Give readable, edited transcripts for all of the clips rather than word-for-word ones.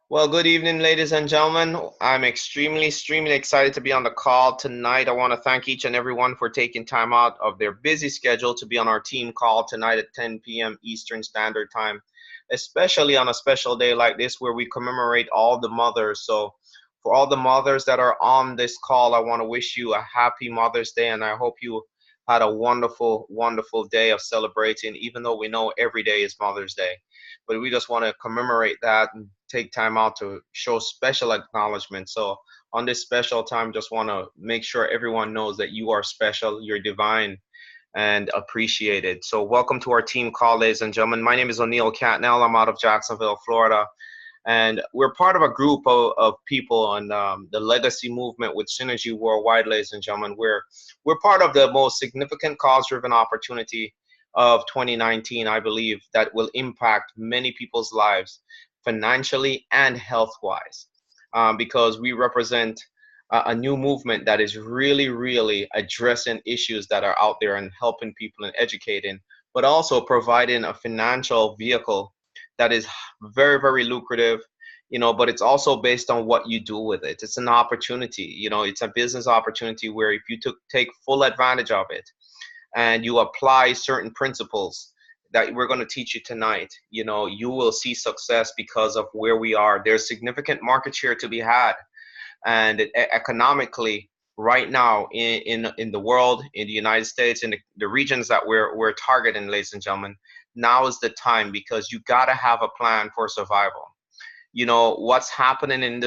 Well, good evening, ladies and gentlemen. I'm extremely excited to be on the call tonight. I want to thank each and everyone for taking time out of their busy schedule to be on our team call tonight at 10 p.m. Eastern Standard Time, especially on a special day like this where we commemorate all the mothers. So, for all the mothers that are on this call, I want to wish you a happy Mother's Day, and I hope you had a wonderful day of celebrating, even though we know every day is Mother's Day. But we just want to commemorate that and take time out to show special acknowledgement. So on this special time, just want to make sure everyone knows that you are special, you're divine, and appreciated. So welcome to our team call, ladies and gentlemen. My name is O'Neill Catnell. I'm out of Jacksonville, Florida. And we're part of a group of people on the legacy movement with Synergy Worldwide, ladies and gentlemen. We're part of the most significant cause-driven opportunity of 2019, I believe, that will impact many people's lives financially and health-wise, because we represent a new movement that is really addressing issues that are out there and helping people and educating, but also providing a financial vehicle that is very lucrative, but it's also based on what you do with it. It's an opportunity, it's a business opportunity where if you take full advantage of it and you apply certain principles that we're going to teach you tonight, you will see success because of where we are. There's significant market share to be had, and economically right now in the world, in the United States, in the regions that we're targeting, ladies and gentlemen, now is the time, because you got to have a plan for survival. What's happening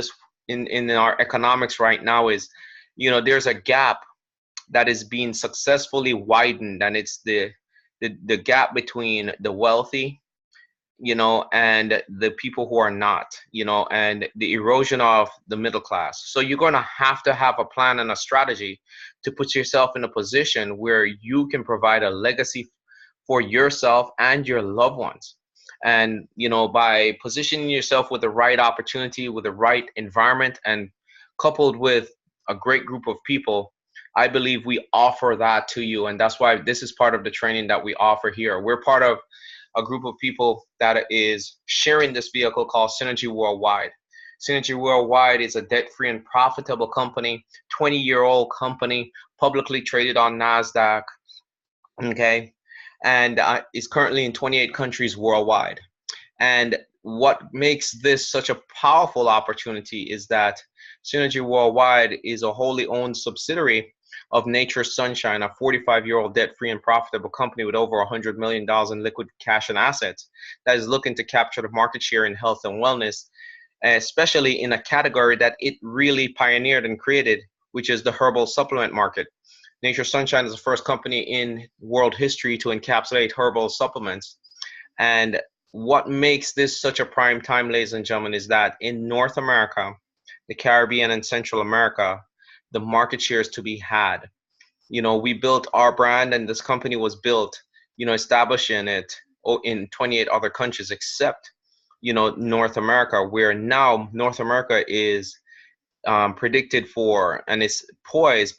in our economics right now is, there's a gap that is being successfully widened, and it's the gap between the wealthy, and the people who are not, and the erosion of the middle class. So you're going to have a plan and a strategy to put yourself in a position where you can provide a legacy for yourself and your loved ones. And, by positioning yourself with the right opportunity, with the right environment, and coupled with a great group of people, I believe we offer that to you. And that's why this is part of the training that we offer here. We're part of a group of people that is sharing this vehicle called Synergy Worldwide. Synergy Worldwide is a debt-free and profitable company, 20-year-old company, publicly traded on NASDAQ, okay, and is currently in 28 countries worldwide. And what makes this such a powerful opportunity is that Synergy Worldwide is a wholly owned subsidiary of Nature Sunshine, a 45-year-old debt-free and profitable company with over $100 million in liquid cash and assets that is looking to capture the market share in health and wellness, especially in a category that it really pioneered and created, which is the herbal supplement market. Nature Sunshine is the first company in world history to encapsulate herbal supplements. And what makes this such a prime time, ladies and gentlemen, is that in North America, the Caribbean, and Central America, the market share is to be had. We built our brand, and this company was built, establishing it in 28 other countries except, North America, where now North America is predicted for and is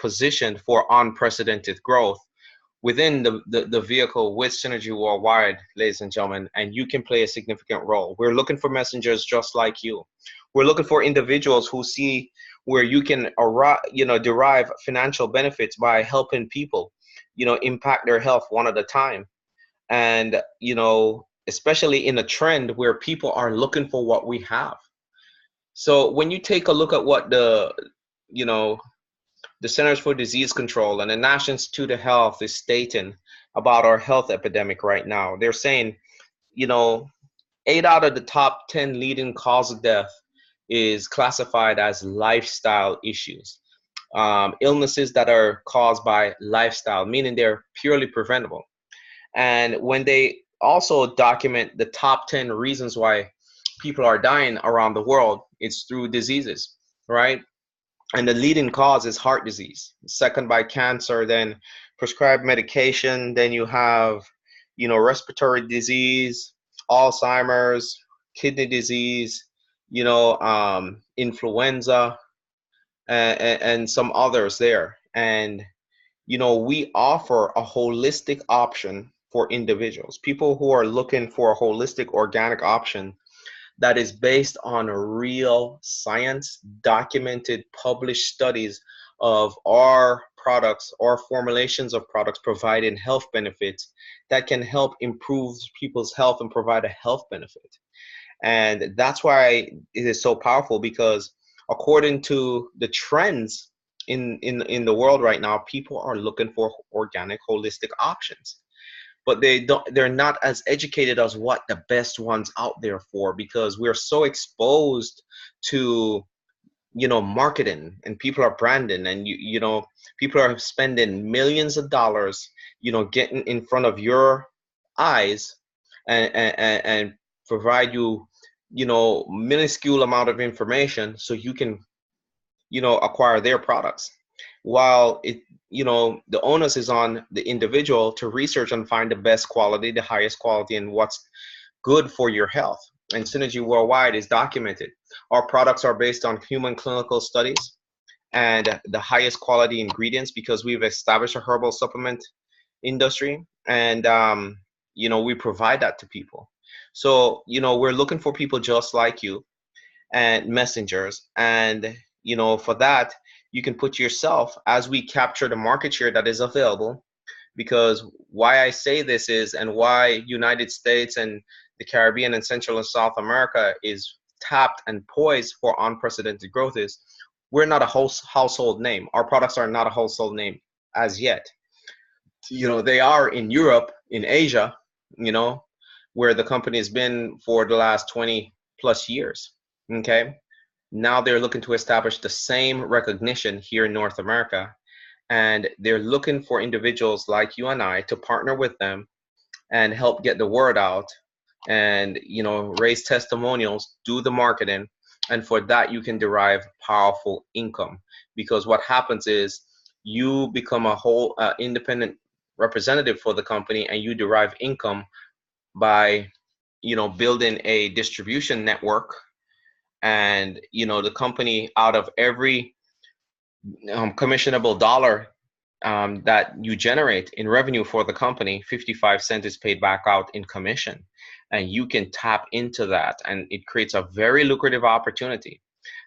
positioned for unprecedented growth within the vehicle with Synergy Worldwide, ladies and gentlemen, and you can play a significant role. We're looking for messengers just like you. We're looking for individuals who see where you can derive financial benefits by helping people, impact their health one at a time. And, especially in a trend where people are looking for what we have. So when you take a look at what you know, the Centers for Disease Control and the National Institute of Health is stating about our health epidemic right now, they're saying, you know, 8 out of the top 10 leading cause of death is classified as lifestyle issues. Illnesses that are caused by lifestyle, meaning they're purely preventable. And when they also document the top 10 reasons why people are dying around the world, it's through diseases, right? And the leading cause is heart disease, second by cancer, then prescribed medication, then you have, respiratory disease, Alzheimer's, kidney disease, influenza, and some others there. And, we offer a holistic option for individuals, people who are looking for a holistic organic option that is based on real science, documented, published studies of our products or formulations of products providing health benefits that can help improve people's health and provide a health benefit. And that's why it is so powerful, because according to the trends in the world right now, people are looking for organic, holistic options, but they're not as educated as what the best ones out there for, because we're so exposed to marketing, and people are branding, and people are spending millions of dollars getting in front of your eyes, and provide you minuscule amount of information so you can acquire their products, while the onus is on the individual to research and find the best quality, the highest quality, and what's good for your health. And Synergy Worldwide is documented. Our products are based on human clinical studies and the highest quality ingredients, because we've established a herbal supplement industry, and we provide that to people. So we're looking for people just like you, and messengers, and for that you can put yourself, as we capture the market share that is available. Because why I say this is, and why United States and the Caribbean and Central and South America is tapped and poised for unprecedented growth, is we're not a household name. Our products are not a household name as yet. They are in Europe, in Asia, where the company has been for the last 20 plus years. Okay. Now they're looking to establish the same recognition here in North America. And they're looking for individuals like you and I to partner with them and help get the word out, and raise testimonials, do the marketing, and for that you can derive powerful income. Because what happens is, you become a whole independent representative for the company, and you derive income by building a distribution network. And the company, out of every commissionable dollar that you generate in revenue for the company, 55 cents is paid back out in commission. And you can tap into that, and it creates a very lucrative opportunity.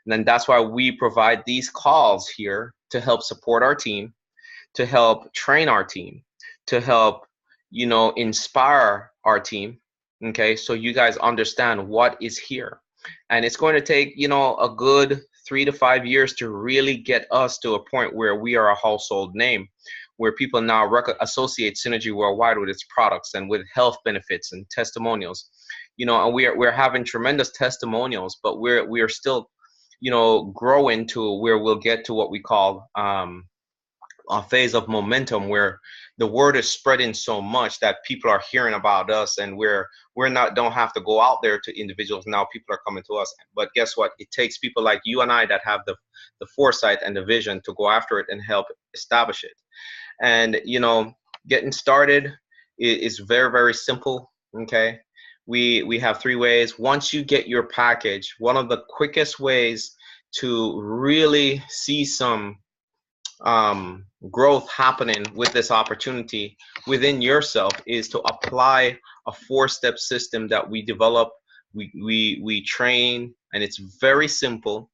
And then that's why we provide these calls here, to help support our team, to help train our team, to help inspire our team. Okay, so you guys understand what is here. And it's going to take a good 3 to 5 years to really get us to a point where we are a household name, where people now associate Synergy Worldwide with its products and with health benefits and testimonials. And we're having tremendous testimonials, but we're still growing to where we'll get to what we call a phase of momentum, where the word is spreading so much that people are hearing about us, and we're not, don't have to go out there to individuals. Now people are coming to us. But guess what? It takes people like you and I that have the foresight and the vision to go after it and help establish it. And getting started is very, very simple. Okay, we have 3 ways. Once you get your package, one of the quickest ways to really see some growth happening with this opportunity within yourself is to apply a 4-step system that we develop. We train, and it's very simple.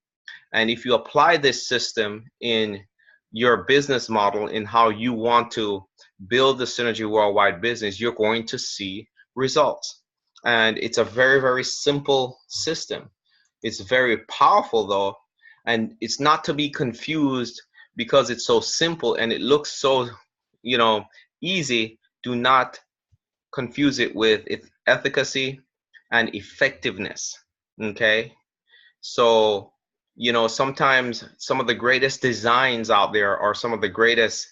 And if you apply this system in your business model, in how you want to build the Synergy Worldwide business, you're going to see results. And it's a very, very simple system. It's very powerful though, and it's not to be confused because it's so simple and it looks so easy. Do not confuse it with its efficacy and effectiveness. Okay, so sometimes some of the greatest designs out there, or some of the greatest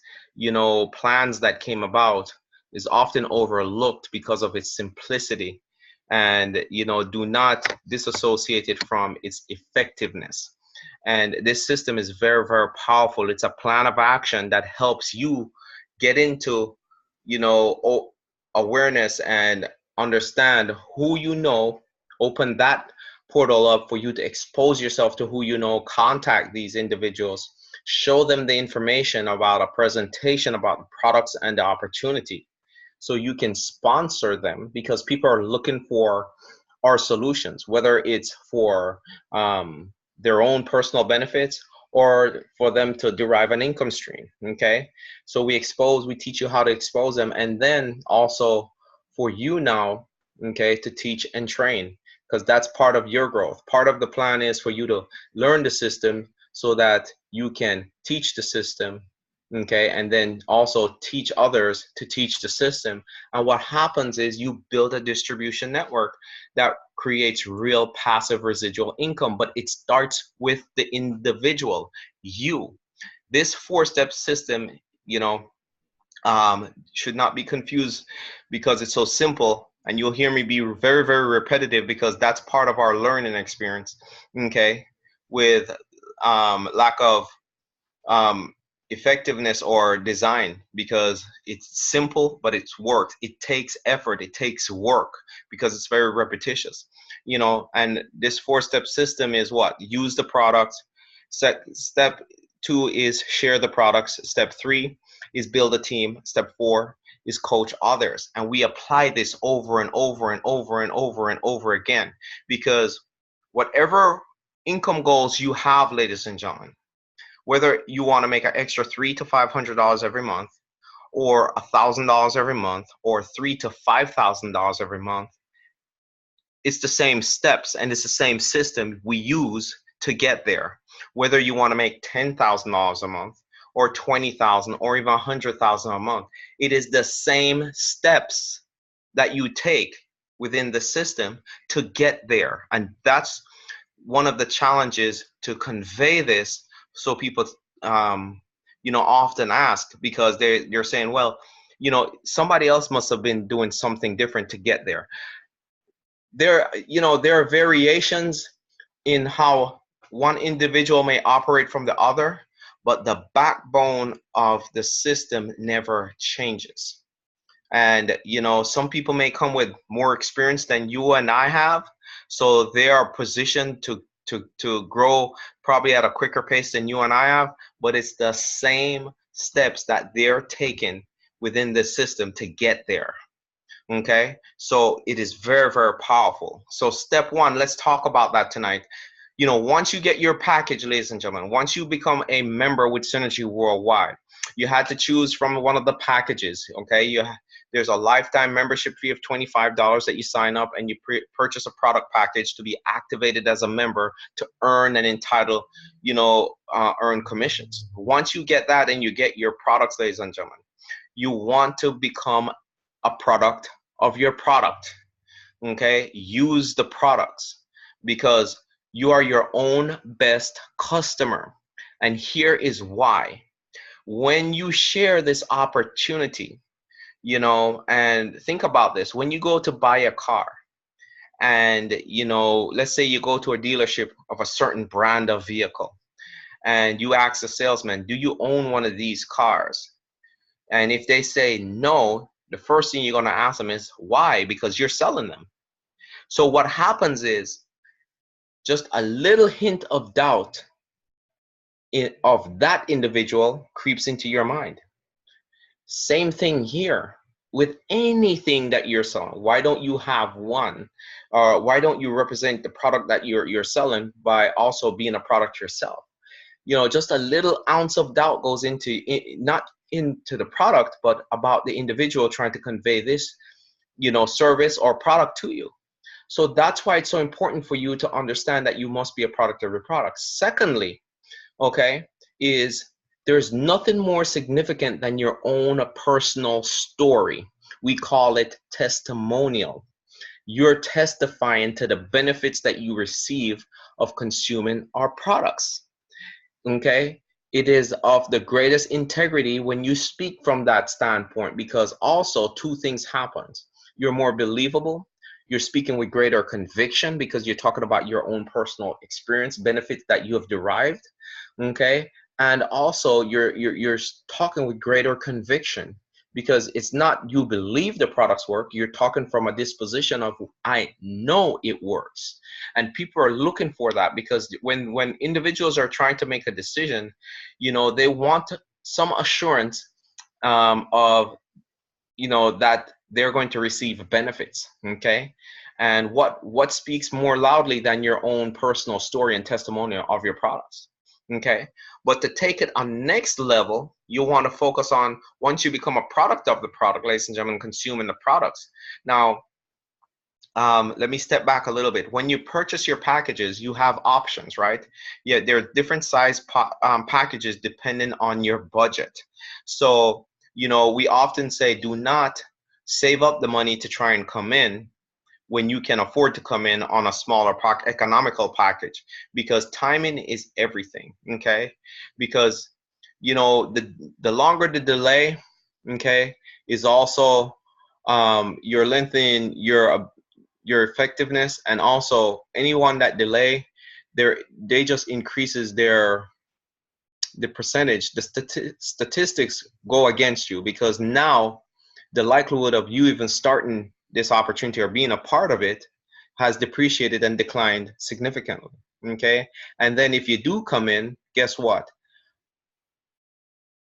plans that came about, is often overlooked because of its simplicity. And do not disassociate it from its effectiveness. And this system is very, very powerful. It's a plan of action that helps you get into awareness and understand who open that portal up for you to expose yourself to who contact these individuals, show them the information about a presentation about the products and the opportunity, so you can sponsor them, because people are looking for our solutions, whether it's for their own personal benefits or for them to derive an income stream. Okay, so we teach you how to expose them, and then also for you now, okay, to teach and train, because that's part of your growth. Part of the plan is for you to learn the system so that you can teach the system, okay, and then also teach others to teach the system. And what happens is you build a distribution network that creates real passive residual income, but it starts with the individual, you. This four-step system, you know, should not be confused because it's so simple. And you'll hear me be very, very repetitive because that's part of our learning experience, okay, with lack of um, effectiveness or design, because it's simple but it's work. It takes effort, it takes work because it's very repetitious, you know. And this four-step system is what? Use the products. Step two is share the products. Step three is build a team. Step four is coach others. And we apply this over and over and over and over and over again, because whatever income goals you have, ladies and gentlemen, whether you want to make an extra $300 to $500 every month, or $1,000 every month, or $3,000 to $5,000 every month, it's the same steps and it's the same system we use to get there. Whether you want to make $10,000 a month, or 20,000, or even 100,000 a month, it is the same steps that you take within the system to get there. And that's one of the challenges, to convey this, so people often ask, because they're saying, well, somebody else must have been doing something different to get there. There are variations in how one individual may operate from the other, but the backbone of the system never changes. And some people may come with more experience than you and I have, so they are positioned to grow probably at a quicker pace than you and I have, but it's the same steps that they're taking within the system to get there. Okay, so it is very, very powerful. So step one, let's talk about that tonight. Once you get your package, ladies and gentlemen, once you become a member with Synergy Worldwide, you had to choose from one of the packages. Okay, there's a lifetime membership fee of $25 that you sign up, and you purchase a product package to be activated as a member to earn and entitle, earn commissions. Once you get that and you get your products, ladies and gentlemen, you want to become a product of your product. Okay, use the products, because you are your own best customer. And here is why. When you share this opportunity, and think about this, when you go to buy a car, and let's say you go to a dealership of a certain brand of vehicle, and you ask the salesman, do you own one of these cars? And if they say no, the first thing you're going to ask them is why? Because you're selling them. So what happens is, just a little hint of doubt of that individual creeps into your mind. Same thing here with anything that you're selling. Why don't you have one? Or why don't you represent the product that you're selling by also being a product yourself? Just a little ounce of doubt goes into not into the product, but about the individual trying to convey this, service or product to you. So that's why it's so important for you to understand that you must be a product of your product. Secondly, okay, is there's nothing more significant than your own personal story. We call it testimonial. You're testifying to the benefits that you receive of consuming our products. Okay, it is of the greatest integrity when you speak from that standpoint, because also two things happen. You're more believable. You're speaking with greater conviction because you're talking about your own personal experience, benefits that you have derived. Okay, and also you're talking with greater conviction, because it's not you believe the products work. You're talking from a disposition of, I know it works. And people are looking for that, because when individuals are trying to make a decision, they want some assurance of that they're going to receive benefits. Okay, And what speaks more loudly than your own personal story and testimonial of your products? Okay. But to take it on next level, you want to focus on, once you become a product of the product, ladies and gentlemen, consuming the products. Now, let me step back a little bit. When you purchase your packages, you have options, right? Yeah, there are different size packages depending on your budget. So, we often say, do not save up the money to try and come in when you can afford to come in on a smaller economical package, because timing is everything. Okay, because the longer the delay, okay, is also your length in your effectiveness, and also anyone that delay, they just increases the percentage, the statistics go against you, because now the likelihood of you even starting this opportunity or being a part of it has depreciated and declined significantly. Okay, and then if you do come in, guess what?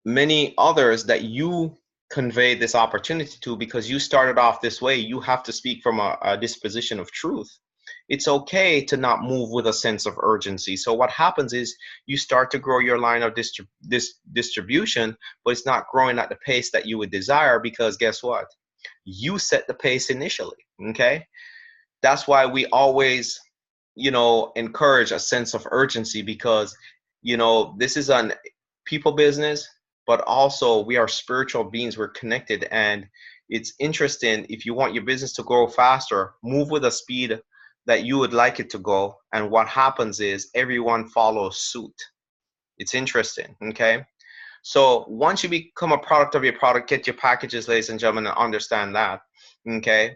Many others that you convey this opportunity to, because you started off this way, you have to speak from a disposition of truth. It's okay to not move with a sense of urgency. So what happens is you start to grow your line of distribution, but it's not growing at the pace that you would desire, because guess what? You set the pace initially. Okay, that's why we always encourage a sense of urgency, because this is an people business, but also we are spiritual beings, we're connected. And it's interesting, if you want your business to grow faster, move with a speed that you would like it to go, and what happens is everyone follows suit. It's interesting. Okay, so once you become a product of your product, get your packages, ladies and gentlemen, and understand that. Okay,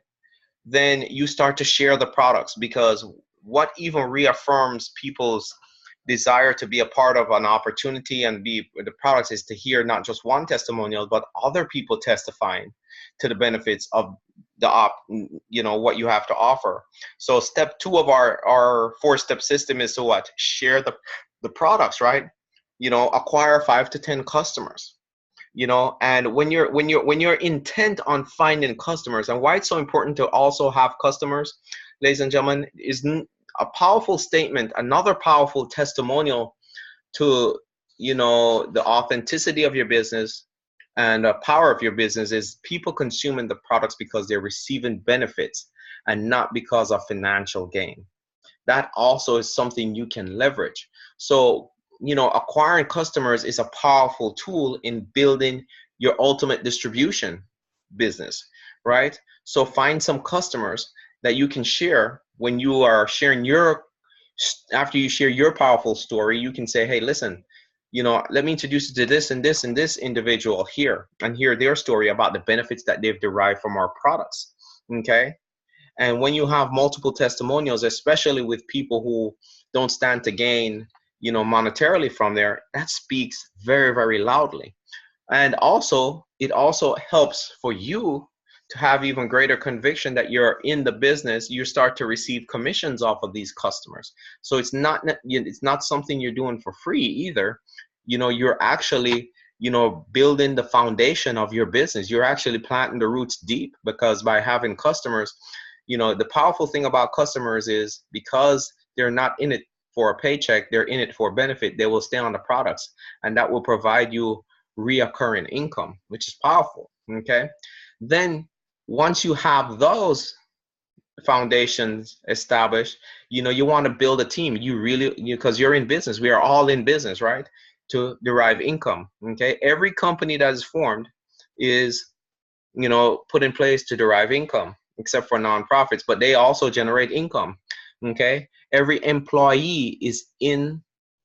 then you start to share the products, because what even reaffirms people's desire to be a part of an opportunity and be the products is to hear not just one testimonial, but other people testifying to the benefits of what you have to offer. So step 2 of our 4-step system is to what? Share the products, right? Acquire 5 to 10 customers. And when you're intent on finding customers, and why it's so important to also have customers, ladies and gentlemen, is a powerful statement, another powerful testimonial to the authenticity of your business and the power of your business, is people consuming the products because they're receiving benefits and not because of financial gain. That also is something you can leverage. So acquiring customers is a powerful tool in building your ultimate distribution business, right? So find some customers that you can share. When you are sharing after you share your powerful story, you can say, hey, listen, let me introduce you to this and this and this individual here, and hear their story about the benefits that they've derived from our products. Okay, and when you have multiple testimonials, especially with people who don't stand to gain monetarily from there, that speaks very, very loudly. And also, it also helps for you to have even greater conviction that you're in the business. You start to receive commissions off of these customers. So it's not something you're doing for free either. You're actually building the foundation of your business. You're actually planting the roots deep, because by having customers, the powerful thing about customers is, because they're not in it for a paycheck, they're in it for benefit. They will stay on the products, and that will provide you reoccurring income, which is powerful. Okay, then once you have those foundations established, you want to build a team. You really, because you're in business, we are all in business, right, to derive income. Okay, every company that is formed is put in place to derive income, except for nonprofits, but they also generate income. Okay, every employee is in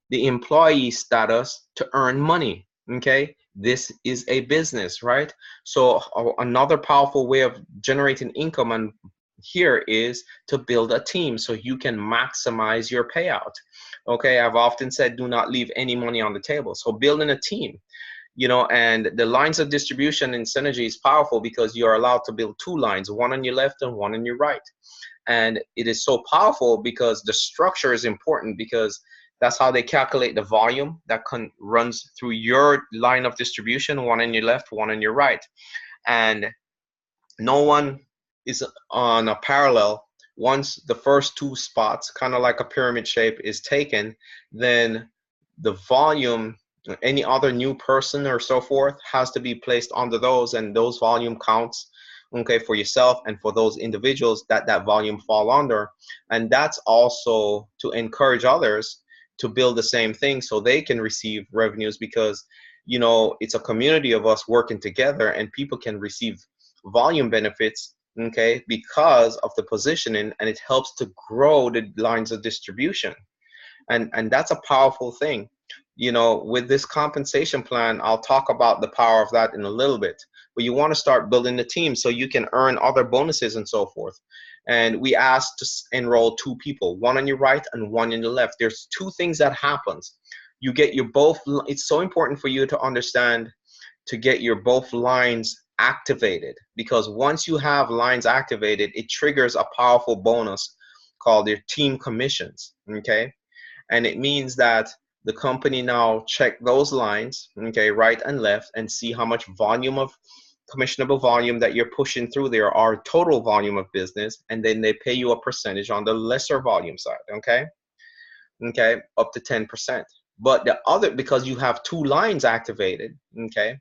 the employee status to earn money. Okay, this is a business, right? So another powerful way of generating income and here is to build a team so you can maximize your payout. Okay, I've often said, do not leave any money on the table. So building a team, and the lines of distribution in Synergy is powerful, because you're allowed to build 2 lines, one on your left and one on your right. And it is so powerful because the structure is important, because that's how they calculate the volume that runs through your line of distribution, one on your left, one on your right. And no one is on a parallel once the first two spots, kind of like a pyramid shape, is taken, then the volume, any other new person or so forth, has to be placed under those, and those volume counts, okay, for yourself and for those individuals that that volume fall under. And that's also to encourage others to build the same thing so they can receive revenues, because it's a community of us working together, and people can receive volume benefits, okay, because of the positioning, and it helps to grow the lines of distribution. And that's a powerful thing. With this compensation plan, I'll talk about the power of that in a little bit. But you want to start building the team so you can earn other bonuses and so forth. And we asked to enroll two people, one on your right and one on the left. There's two things that happens. You get your both. It's so important for you to understand, to get your both lines activated, because once you have lines activated, it triggers a powerful bonus called your team commissions. Okay. And it means that the company now check those lines, okay, right and left, and see how much volume of commissionable volume that you're pushing through there, or total volume of business, and then they pay you a percentage on the lesser volume side, okay, up to 10%. But the other, because you have two lines activated, okay,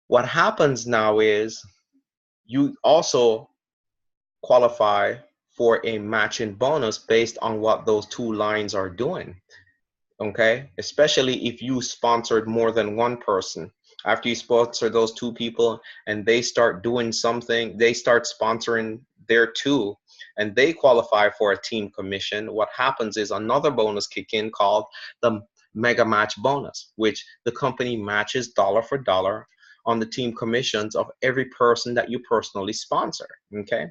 what happens now is you also qualify for a matching bonus based on what those two lines are doing. Okay, especially if you sponsored more than one person. After you sponsor those two people and they start doing something, they start sponsoring their two, and they qualify for a team commission, what happens is another bonus kick in called the mega match bonus, which the company matches dollar for dollar on the team commissions of every person that you personally sponsor, okay,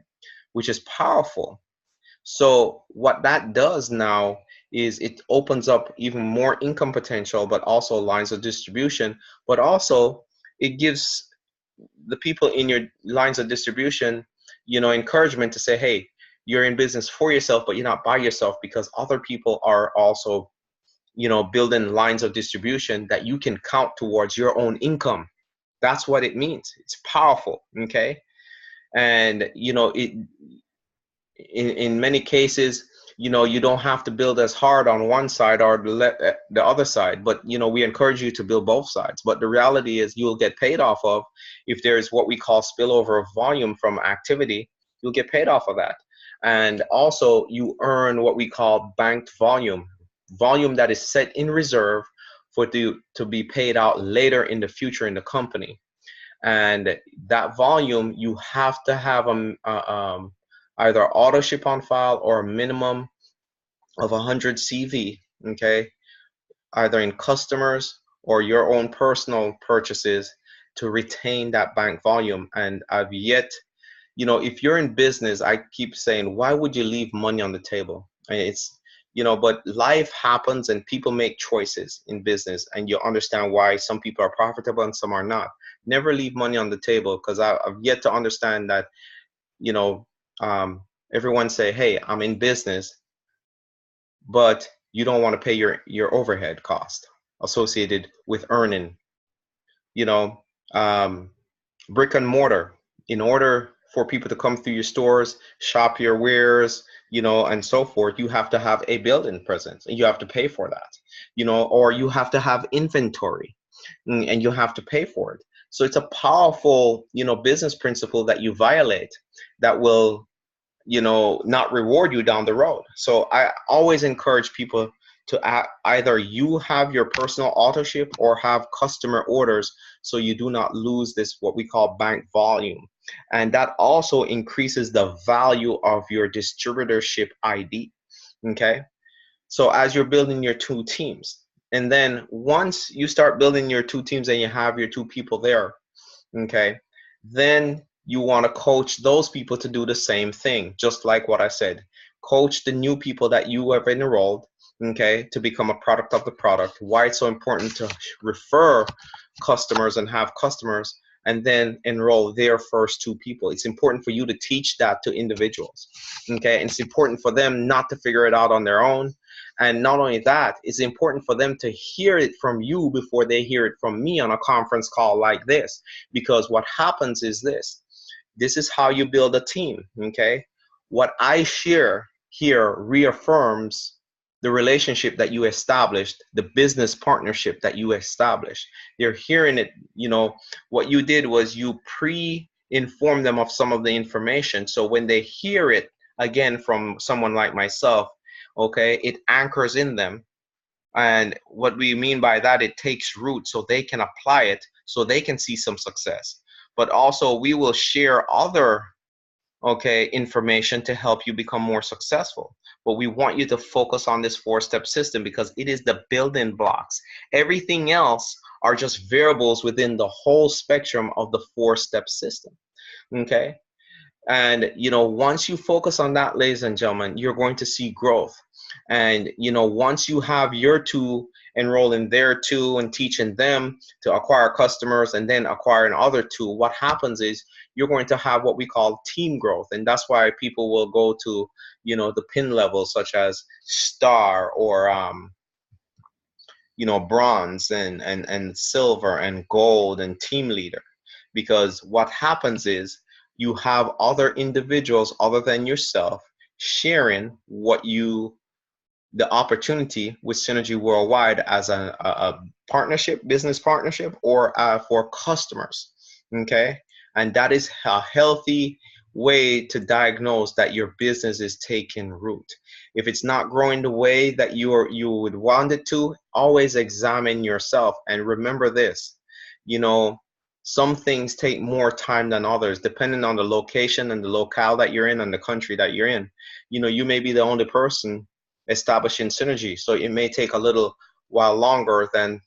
which is powerful. So what that does now is it opens up even more income potential, but also lines of distribution, but also it gives the people in your lines of distribution, encouragement to say, hey, you're in business for yourself, but you're not by yourself, because other people are also, building lines of distribution that you can count towards your own income. That's what it means. It's powerful, okay? And, in many cases, you don't have to build as hard on one side or the other side, but we encourage you to build both sides. But the reality is you'll get paid off of, if there's what we call spillover of volume from activity, you'll get paid off of that. And also you earn what we call banked volume that is set in reserve to be paid out later in the future in the company. And that volume, you have to have either auto ship on file or a minimum of 100 CV, okay, either in customers or your own personal purchases, to retain that bank volume. And I've yet, if you're in business, I keep saying, why would you leave money on the table? And it's, but life happens and people make choices in business, and you understand why some people are profitable and some are not. Never leave money on the table, because I've yet to understand that, everyone say, hey, I'm in business, but you don't want to pay your overhead cost associated with earning, brick and mortar. In order for people to come through your stores, shop your wares, and so forth, you have to have a building presence, and you have to pay for that, or you have to have inventory, and you have to pay for it. So it's a powerful, business principle that you violate that will, not reward you down the road. So I always encourage people to either you have your personal auto ship or have customer orders, so you do not lose this, what we call bank volume. And that also increases the value of your distributorship ID. Okay. So as you're building your two teams, and then once you start building your two teams and you have your two people there, okay, then you want to coach those people to do the same thing, just like what I said. Coach the new people that you have enrolled, okay, to become a product of the product. Why it's so important to refer customers and have customers, and then enroll their first two people. It's important for you to teach that to individuals, okay? And it's important for them not to figure it out on their own. And not only that, it's important for them to hear it from you before they hear it from me on a conference call like this. Because what happens is this is how you build a team, okay? what I share here reaffirms the relationship that you established, the business partnership that you established. They're hearing it. What you did was you pre-inform them of some of the information. So when they hear it again from someone like myself, okay, it anchors in them. And what we mean by that, it takes root so they can apply it, so they can see some success. But also we will share other, okay, information to help you become more successful. But we want you to focus on this 4-step system because it is the building blocks. Everything else are just variables within the whole spectrum of the 4-step system. Okay. And once you focus on that, ladies and gentlemen, you're going to see growth. And once you have your two enroll in their two and teaching them to acquire customers and then acquiring other two, what happens is you're going to have what we call team growth. And that's why people will go to the pin levels such as star or bronze and silver and gold and team leader. Because what happens is you have other individuals other than yourself sharing the opportunity with Synergy Worldwide as a partnership, business partnership, or for customers. Okay. And that is a healthy way to diagnose that your business is taking root. If it's not growing the way that you would want it to, always examine yourself. And remember this, some things take more time than others, depending on the location and the locale that you're in and the country that you're in. You may be the only person establishing synergy, so it may take a little while longer than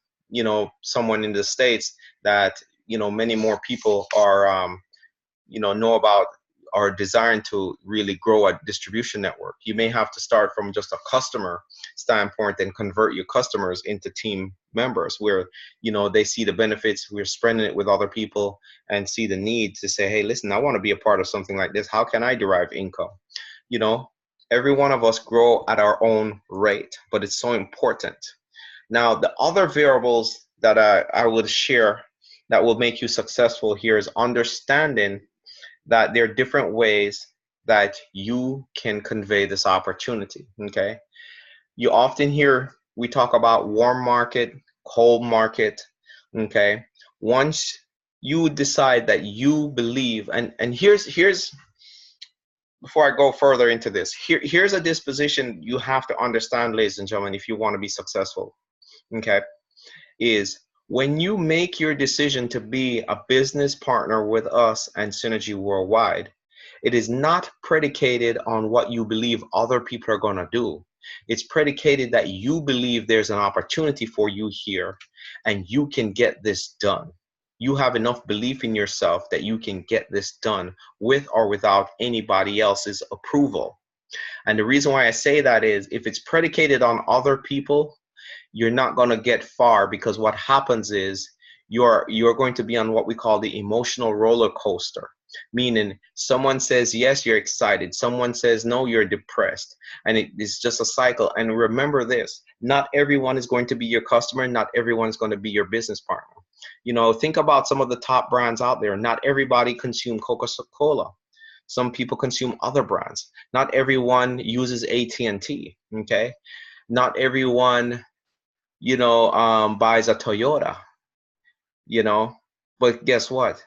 someone in the States that many more people are know about or desiring to really grow a distribution network. You may have to start from just a customer standpoint and convert your customers into team members where they see the benefits, we're spreading it with other people, and see the need to say, hey, listen, I want to be a part of something like this. How can I derive income? Every one of us grow at our own rate, but it's so important. Now, the other variables that I would share that will make you successful here is understanding that there are different ways that you can convey this opportunity. Okay. You often hear we talk about warm market, cold market. Okay. Once you decide that you believe, and here's before I go further into this, here's a disposition you have to understand, ladies and gentlemen, if you want to be successful. Okay. Is when you make your decision to be a business partner with us and Synergy Worldwide, it is not predicated on what you believe other people are going to do. It's predicated that you believe there's an opportunity for you here and you can get this done. You have enough belief in yourself that you can get this done with or without anybody else's approval. And the reason why I say that is if it's predicated on other people, you're not going to get far, because what happens is you're going to be on what we call the emotional roller coaster, meaning someone says yes, you're excited, someone says no, you're depressed, and it's just a cycle. And remember this, not everyone is going to be your customer, not everyone is going to be your business partner. Think about some of the top brands out there. Not everybody consumes Coca-Cola. Some people consume other brands. Not everyone uses AT&T. Okay. Not everyone buys a Toyota, but guess what?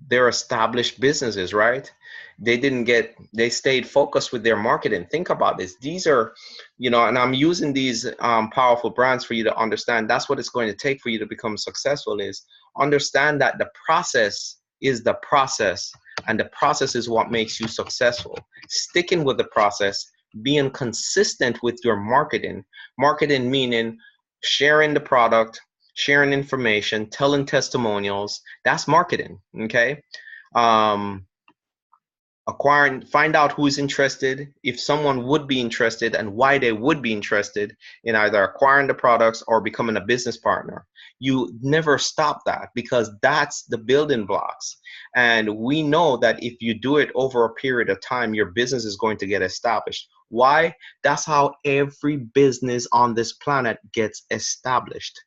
They're established businesses, right? They stayed focused with their marketing. Think about this. These are, and I'm using these powerful brands for you to understand. That's what it's going to take for you to become successful, is understand that the process is the process, and the process is what makes you successful. Sticking with the process, being consistent with your marketing meaning sharing the product, sharing information, telling testimonials. That's marketing. Okay. Find out who is interested, if someone would be interested, and why they would be interested in either acquiring the products or becoming a business partner. You never stop that, because that's the building blocks. And we know that if you do it over a period of time, your business is going to get established. Why? That's how every business on this planet gets established.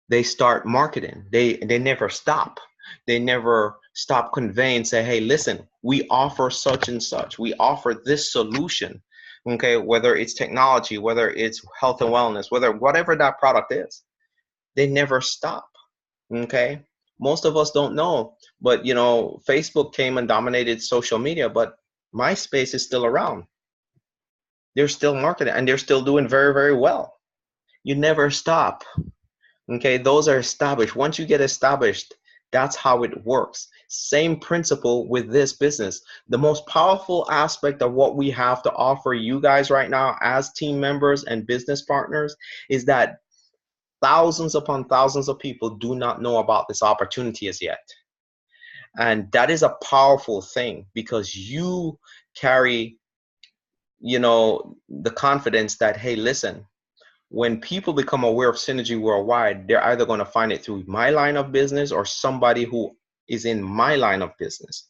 They start marketing. They never stop. They never Stop conveying, say, hey, listen, we offer such and such. We offer this solution. Okay, whether it's technology, whether it's health and wellness, whatever that product is, they never stop. Okay, most of us don't know, but Facebook came and dominated social media, but MySpace is still around. They're still marketing and they're still doing very, very well. You never stop. Okay, those are established. Once you get established, that's how it works. Same principle with this business. The most powerful aspect of what we have to offer you guys right now as team members and business partners is that thousands upon thousands of people do not know about this opportunity as yet. And that is a powerful thing because you carry, the confidence that, hey, listen, when people become aware of Synergy Worldwide, they're either going to find it through my line of business or somebody who is in my line of business.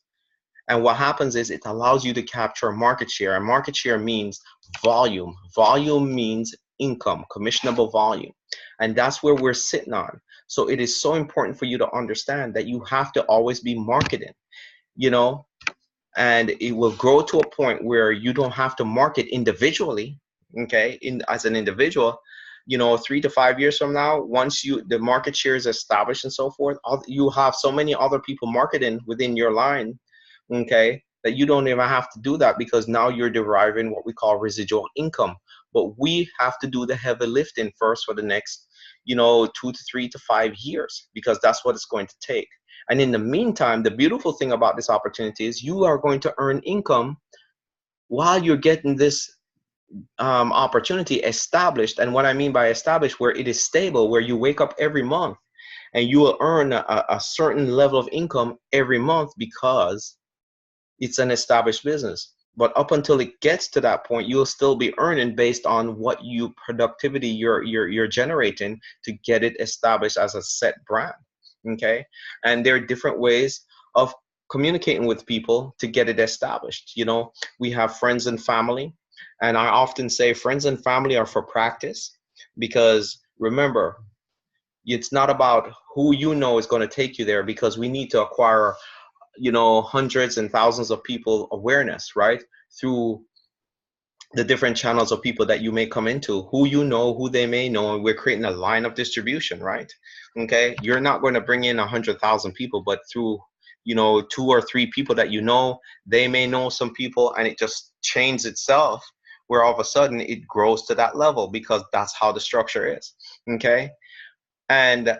And what happens is it allows you to capture market share. And market share means volume. Volume means income, commissionable volume. And that's where we're sitting on. So it is so important for you to understand that you have to always be marketing, and it will grow to a point where you don't have to market individually, okay, as an individual. 3 to 5 years from now, once the market share is established and so forth, you have so many other people marketing within your line, okay, that you don't even have to do that because now you're deriving what we call residual income. But we have to do the heavy lifting first for the next 2 to 3 to 5 years, because that's what it's going to take. And in the meantime, the beautiful thing about this opportunity is you are going to earn income while you're getting this opportunity established. And what I mean by established, where it is stable, where you wake up every month and you will earn a certain level of income every month because it's an established business. But up until it gets to that point, you'll still be earning based on what productivity you're generating to get it established as a set brand. Okay, and there are different ways of communicating with people to get it established. We have friends and family, and I often say friends and family are for practice, because remember, it's not about who is going to take you there, because we need to acquire hundreds and thousands of people awareness, right, through the different channels of people that you may come into, who they may know, and we're creating a line of distribution, right? Okay, you're not going to bring in 100,000 people, but through 2 or 3 people that they may know some people, and it just changes itself, where all of a sudden it grows to that level, because that's how the structure is. Okay, and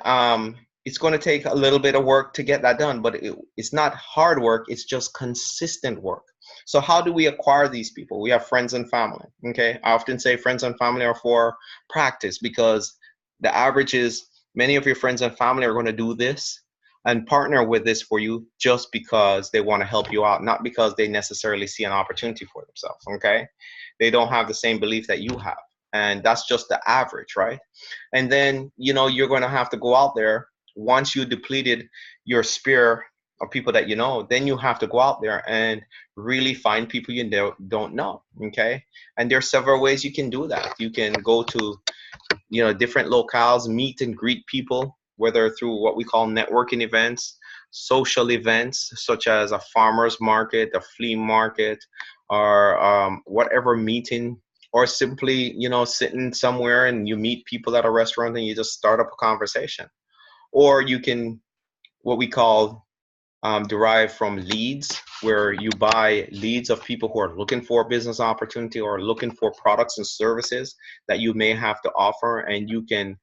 it's going to take a little bit of work to get that done, but it's not hard work, it's just consistent work. So how do we acquire these people? We have friends and family. Okay, I often say friends and family are for practice, because the average is many of your friends and family are going to do this and partner with this for you just because they want to help you out, not because they necessarily see an opportunity for themselves. Okay, they don't have the same belief that you have, and that's just the average, right? And then you're going to have to go out there. Once you depleted your sphere of people that then you have to go out there and really find people you don't know. Okay, and there are several ways you can do that. You can go to different locales, meet and greet people, whether through what we call networking events, social events such as a farmer's market, a flea market, or whatever meeting, or simply sitting somewhere and you meet people at a restaurant and you just start up a conversation. Or you can, what we call, derive from leads, where you buy leads of people who are looking for a business opportunity or looking for products and services that you may have to offer, and you can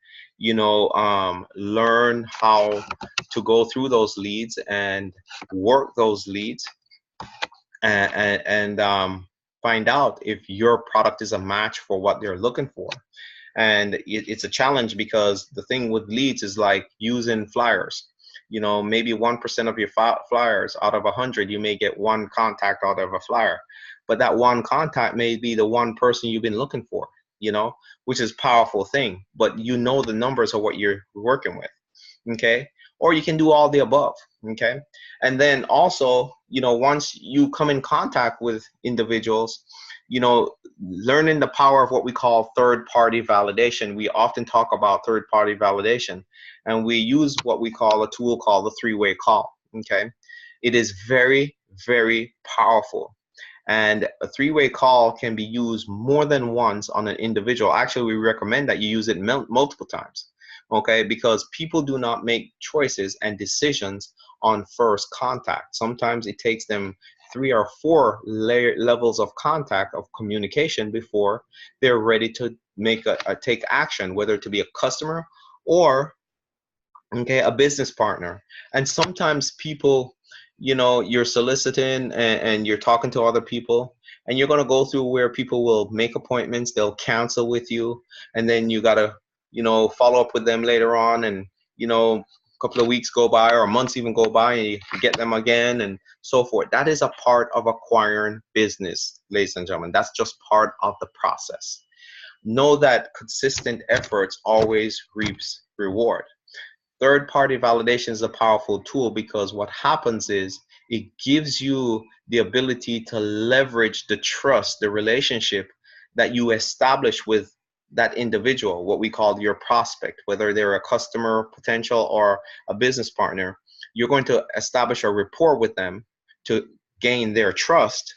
learn how to go through those leads and work those leads, and find out if your product is a match for what they're looking for. And it's a challenge, because the thing with leads is like using flyers. Maybe 1% of your flyers out of 100, you may get one contact out of a flyer, but that one contact may be the one person you've been looking for, which is a powerful thing, but the numbers of what you're working with. Okay, or you can do all the above. Okay, and then also, once you come in contact with individuals, learning the power of what we call third-party validation. We often talk about third-party validation, and we use what we call a tool called the three-way call. Okay, It is very, very powerful. And a three-way call can be used more than once on an individual. Actually, we recommend that you use it multiple times, okay? Because people do not make choices and decisions on first contact. Sometimes it takes them 3 or 4 levels of contact of communication before they're ready to make a take action, whether to be a customer or, okay, a business partner. And sometimes people, you're soliciting and you're talking to other people, and you're going to go through where people will make appointments, they'll cancel with you, and then you got to, follow up with them later on, and, a couple of weeks go by or months even go by, and you get them again and so forth. That is a part of acquiring business, ladies and gentlemen. That's just part of the process. Know that consistent efforts always reaps reward. Third-party validation is a powerful tool because what happens is it gives you the ability to leverage the trust, the relationship that you establish with that individual, what we call your prospect, whether they're a customer potential or a business partner. You're going to establish a rapport with them to gain their trust,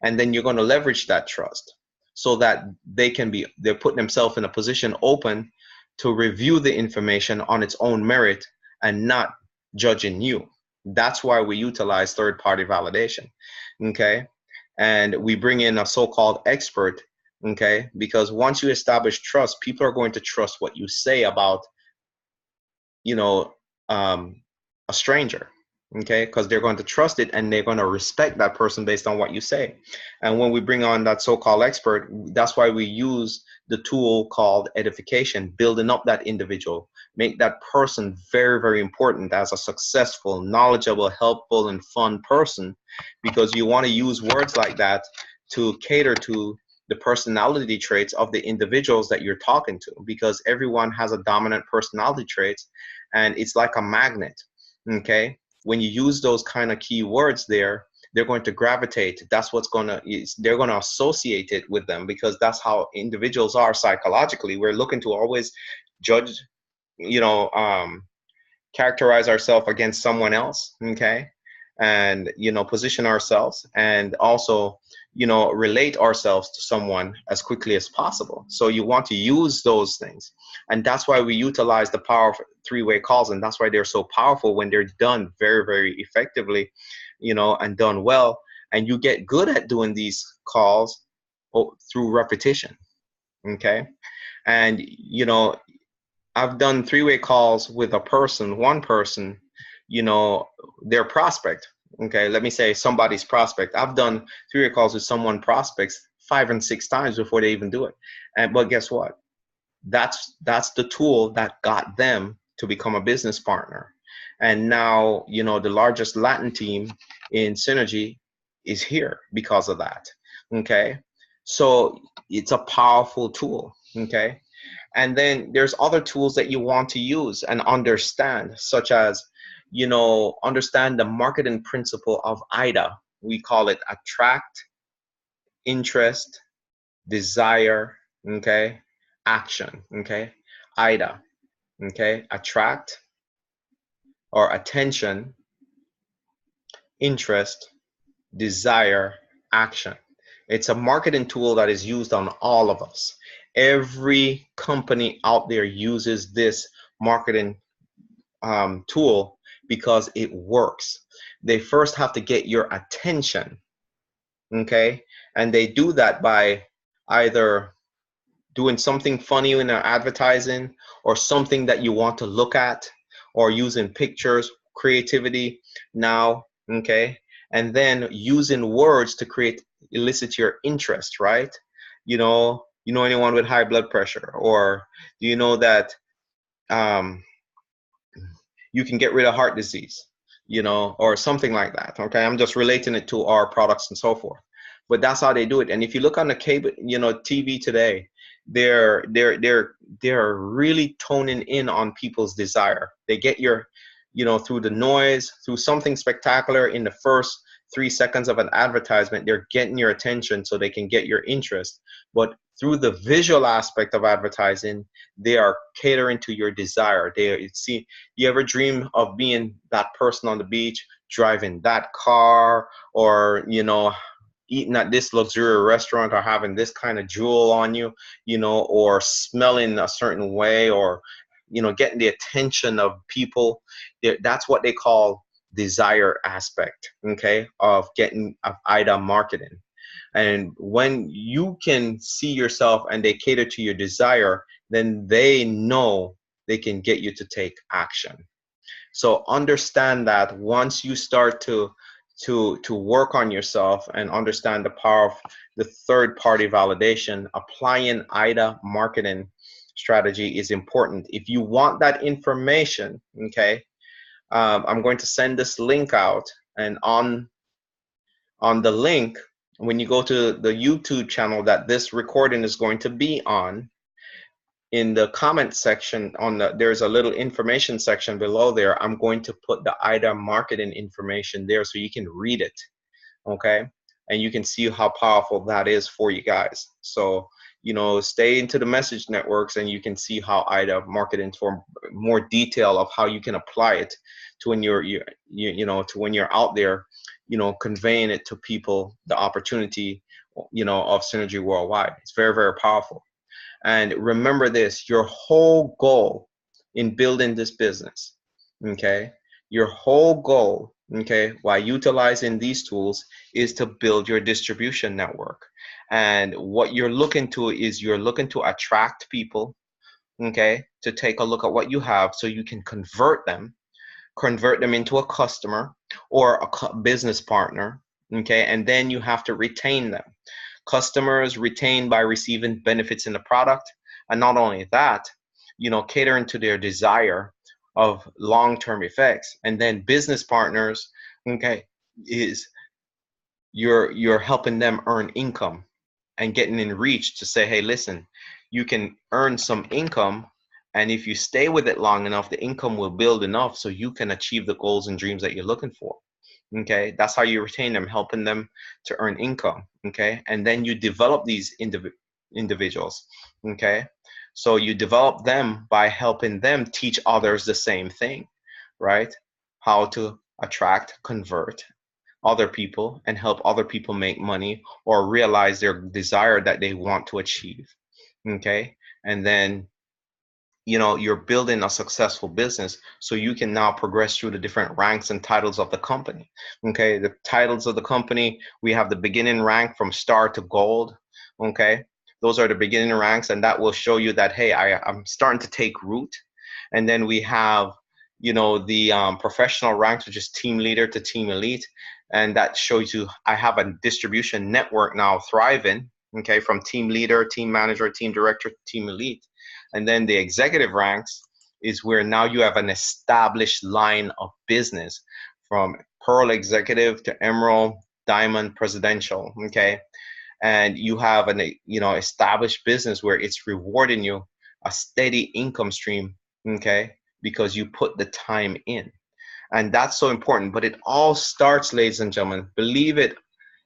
and then you're going to leverage that trust so that they're putting themselves in a position open to review the information on its own merit and not judging you. That's why we utilize third-party validation, okay? And we bring in a so-called expert, okay? Because once you establish trust, people are going to trust what you say about, a stranger, okay? Because they're going to trust it and they're going to respect that person based on what you say. And when we bring on that so-called expert, that's why we use the tool called edification, building up that individual, make that person very, very important as a successful, knowledgeable, helpful, and fun person, because you want to use words like that to cater to the personality traits of the individuals that you're talking to, because everyone has a dominant personality traits, and it's like a magnet, okay? When you use those kind of key words there, they're going to gravitate. That's what's they're going to associate it with them, because that's how individuals are psychologically. We're looking to always judge, characterize ourselves against someone else, okay? And, position ourselves, and also, relate ourselves to someone as quickly as possible. So you want to use those things. And that's why we utilize the power of three-way calls. And that's why they're so powerful when they're done very, very effectively, and done well. And you get good at doing these calls through repetition, okay? And, I've done three-way calls with one person, their prospect. Okay, let me say somebody's prospect. I've done three-way calls with someone prospects 5 and 6 times before they even do it. But guess what? That's the tool that got them to become a business partner. And now, the largest Latin team in Synergy is here because of that. Okay, so it's a powerful tool. Okay. And then there's other tools that you want to use and understand, such as, understand the marketing principle of AIDA. We call it attract, interest, desire, okay, action, okay, AIDA, okay, attract or attention, interest, desire, action. It's a marketing tool that is used on all of us. Every company out there uses this marketing tool because it works. They first have to get your attention, okay? And they do that by either doing something funny in their advertising, or something that you want to look at, or using pictures, creativity now, okay? And then using words to elicit your interest, right? You know anyone with high blood pressure, or do you know that you can get rid of heart disease, or something like that, okay? I'm just relating it to our products and so forth. But that's how they do it. And if you look on the cable, TV today, they're really toning in on people's desire. They get your, through the noise, through something spectacular in the first 3 seconds of an advertisement, they're getting your attention so they can get your interest. But through the visual aspect of advertising, they are catering to your desire. See, you ever dream of being that person on the beach, driving that car, or eating at this luxurious restaurant, or having this kind of jewel on you, or smelling a certain way, or getting the attention of people. That's what they call desire aspect, okay, of IDA marketing. And when you can see yourself and they cater to your desire, then they know they can get you to take action. So understand that once you start to work on yourself and understand the power of the third party validation, applying IDA marketing strategy is important. If you want that information, okay, I'm going to send this link out, and on the link, when you go to the YouTube channel that this recording is going to be on, in the comment section, there's a little information section below there. I'm going to put the IDA marketing information there so you can read it, okay? And you can see how powerful that is for you guys. So, stay into the message networks and you can see how IDA marketing for more detail of how you can apply it to when to when you're out there, conveying it to people, the opportunity, of Synergy Worldwide. It's very, very powerful. And remember this, your whole goal in building this business, okay, your whole goal, okay, while utilizing these tools, is to build your distribution network. And what you're looking to attract people, okay, to take a look at what you have so you can convert them into a customer or a business partner, okay, and then you have to retain them. Customers retained by receiving benefits in the product, and not only that, catering to their desire of long-term effects. And then business partners, okay, is you're helping them earn income and getting in reach to say, hey, listen, you can earn some income, and if you stay with it long enough, the income will build enough so you can achieve the goals and dreams that you're looking for. Okay, that's how you retain them, helping them to earn income. Okay, and then you develop these individuals. Okay, so you develop them by helping them teach others the same thing, right? How to attract, convert other people and help other people make money or realize their desire that they want to achieve. Okay, and then you're building a successful business so you can now progress through the different ranks and titles of the company. Okay, the titles of the company, we have the beginning rank from star to gold. Okay, those are the beginning ranks, and that will show you that, hey, I'm starting to take root. And then we have the professional ranks, which is team leader to team elite, and that shows you I have a distribution network now thriving, okay, from team leader, team manager, team director, team elite. And then the executive ranks is where now you have an established line of business, from Pearl Executive to Emerald, Diamond, Presidential, okay? And you have an established business where it's rewarding you a steady income stream, okay? Because you put the time in. And that's so important. But it all starts, ladies and gentlemen, believe it,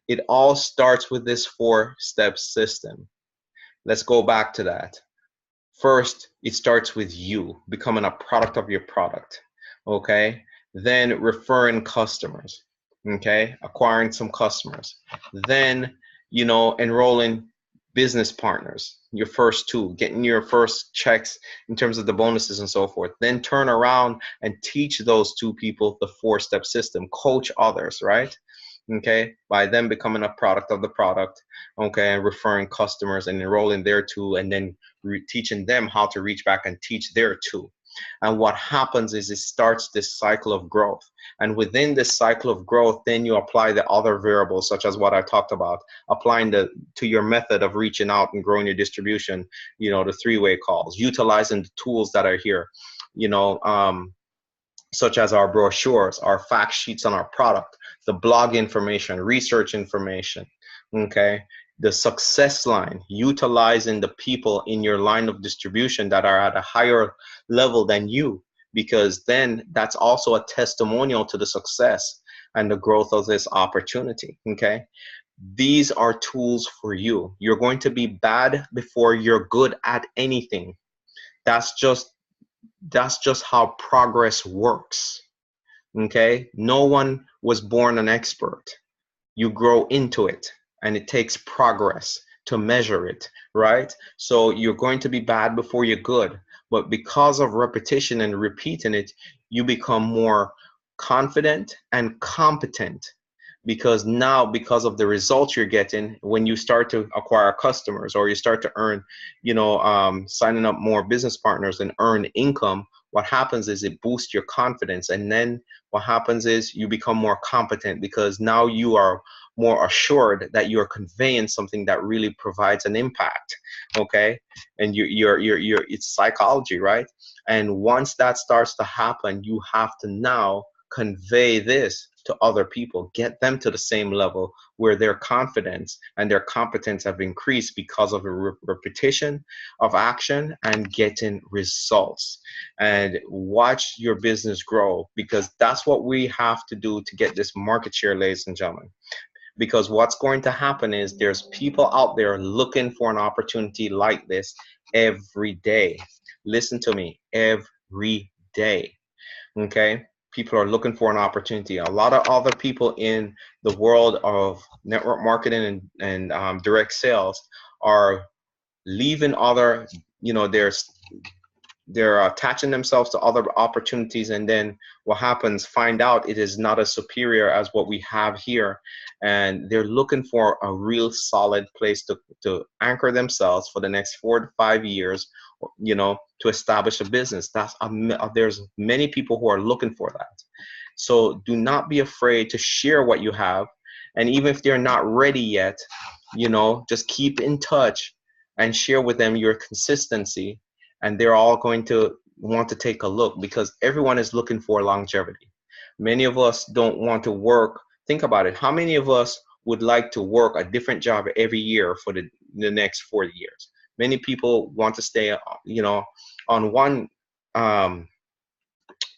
it all starts with this 4-step system. Let's go back to that. First, it starts with you becoming a product of your product, okay? Then referring customers, okay? Acquiring some customers. Then, enrolling business partners, your first 2, getting your first checks in terms of the bonuses and so forth. Then turn around and teach those 2 people the 4-step system, coach others, right? Okay, by them becoming a product of the product, okay, and referring customers and enrolling their 2, and then teaching them how to reach back and teach their 2. And what happens is it starts this cycle of growth. And within this cycle of growth, then you apply the other variables, such as what I talked about, applying to your method of reaching out and growing your distribution, the 3-way calls, utilizing the tools that are here, such as our brochures, our fact sheets on our product, the blog information, research information, okay? The success line, utilizing the people in your line of distribution that are at a higher level than you, because then that's also a testimonial to the success and the growth of this opportunity, okay? These are tools for you. You're going to be bad before you're good at anything. That's just how progress works. Okay? No one was born an expert. You grow into it, and it takes progress to measure it, right? So you're going to be bad before you're good, but because of repetition and repeating it, you become more confident and competent, because now, because of the results you're getting, when you start to acquire customers, or you start to earn, signing up more business partners and earn income, what happens is it boosts your confidence. And then what happens is you become more competent, because now you are more assured that you're conveying something that really provides an impact. Okay? And you're it's psychology, right? And once that starts to happen, you have to now convey this to other people, get them to the same level where their confidence and their competence have increased because of a repetition of action and getting results. And watch your business grow, because that's what we have to do to get this market share, ladies and gentlemen. Because what's going to happen is there's people out there looking for an opportunity like this every day. Listen to me, every day. Okay? People are looking for an opportunity. A lot of other people in the world of network marketing and direct sales are leaving other, they're attaching themselves to other opportunities, and then what happens, find out it is not as superior as what we have here, and they're looking for a real solid place to anchor themselves for the next 4 to 5 years, to establish a business. There's many people who are looking for that. So do not be afraid to share what you have, and even if they're not ready yet, just keep in touch and share with them your consistency, and they're all going to want to take a look, because everyone is looking for longevity. Many of us don't want to work. Think about it. How many of us would like to work a different job every year for the next 40 years? Many people want to stay, on one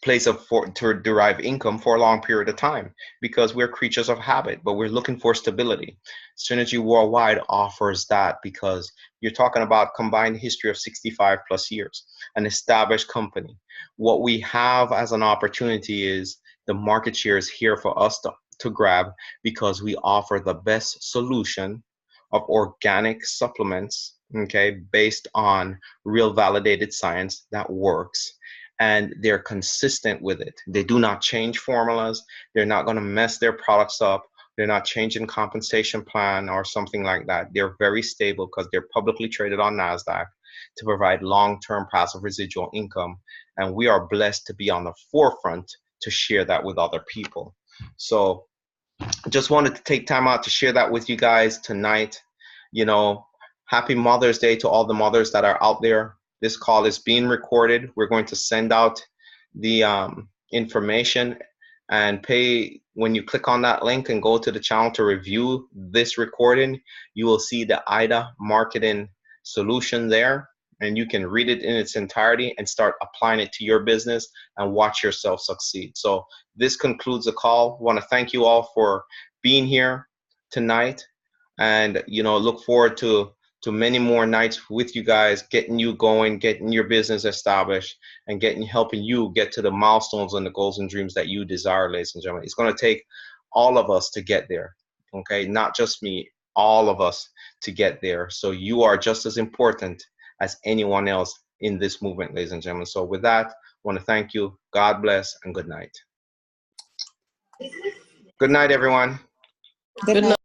place to derive income for a long period of time, because we're creatures of habit, but we're looking for stability. Synergy Worldwide offers that, because you're talking about combined history of 65 plus years, an established company. What we have as an opportunity is the market share is here for us to grab, because we offer the best solution of organic supplements, okay, based on real validated science that works, and they're consistent with it. They do not change formulas. They're not going to mess their products up. They're not changing compensation plan or something like that. They're very stable, because they're publicly traded on NASDAQ to provide long-term passive residual income. And we are blessed to be on the forefront to share that with other people. So just wanted to take time out to share that with you guys tonight. Happy Mother's Day to all the mothers that are out there. This call is being recorded. We're going to send out the information, and when you click on that link and go to the channel to review this recording, you will see the IDA marketing solution there, and you can read it in its entirety and start applying it to your business and watch yourself succeed. So this concludes the call. I want to thank you all for being here tonight, and look forward to many more nights with you guys, getting you going, getting your business established, and helping you get to the milestones and the goals and dreams that you desire, ladies and gentlemen. It's going to take all of us to get there, okay? Not just me, all of us to get there. So you are just as important as anyone else in this movement, ladies and gentlemen. So with that, I want to thank you. God bless, and good night. Good night, everyone. Good night.